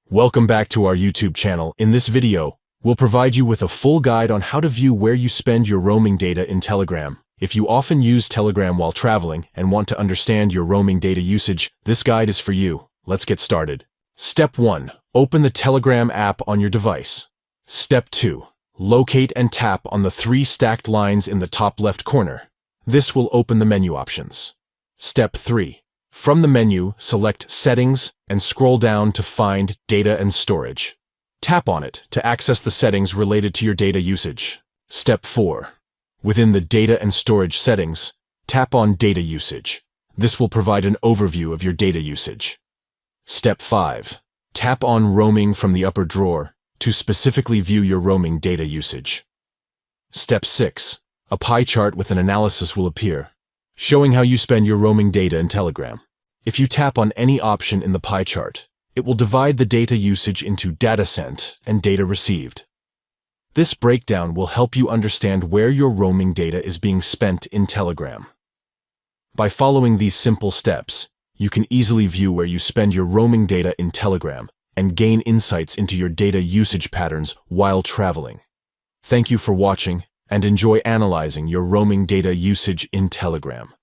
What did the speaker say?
Welcome back to our YouTube channel. In this video, we'll provide you with a full guide on how to view where you spend your roaming data in Telegram. If you often use Telegram while traveling and want to understand your roaming data usage, this guide is for you. Let's get started. Step 1. Open the Telegram app on your device. Step 2. Locate and tap on the 3 stacked lines in the top left corner. This will open the menu options. Step 3. From the menu, select Settings and scroll down to find Data and Storage. Tap on it to access the settings related to your data usage. Step 4. Within the Data and Storage settings, tap on Data Usage. This will provide an overview of your data usage. Step 5. Tap on Roaming from the upper drawer to specifically view your roaming data usage. Step 6. A pie chart with an analysis will appear, showing how you spend your roaming data in Telegram. If you tap on any option in the pie chart, it will divide the data usage into data sent and data received. This breakdown will help you understand where your roaming data is being spent in Telegram. By following these simple steps, you can easily view where you spend your roaming data in Telegram and gain insights into your data usage patterns while traveling. Thank you for watching and enjoy analyzing your roaming data usage in Telegram.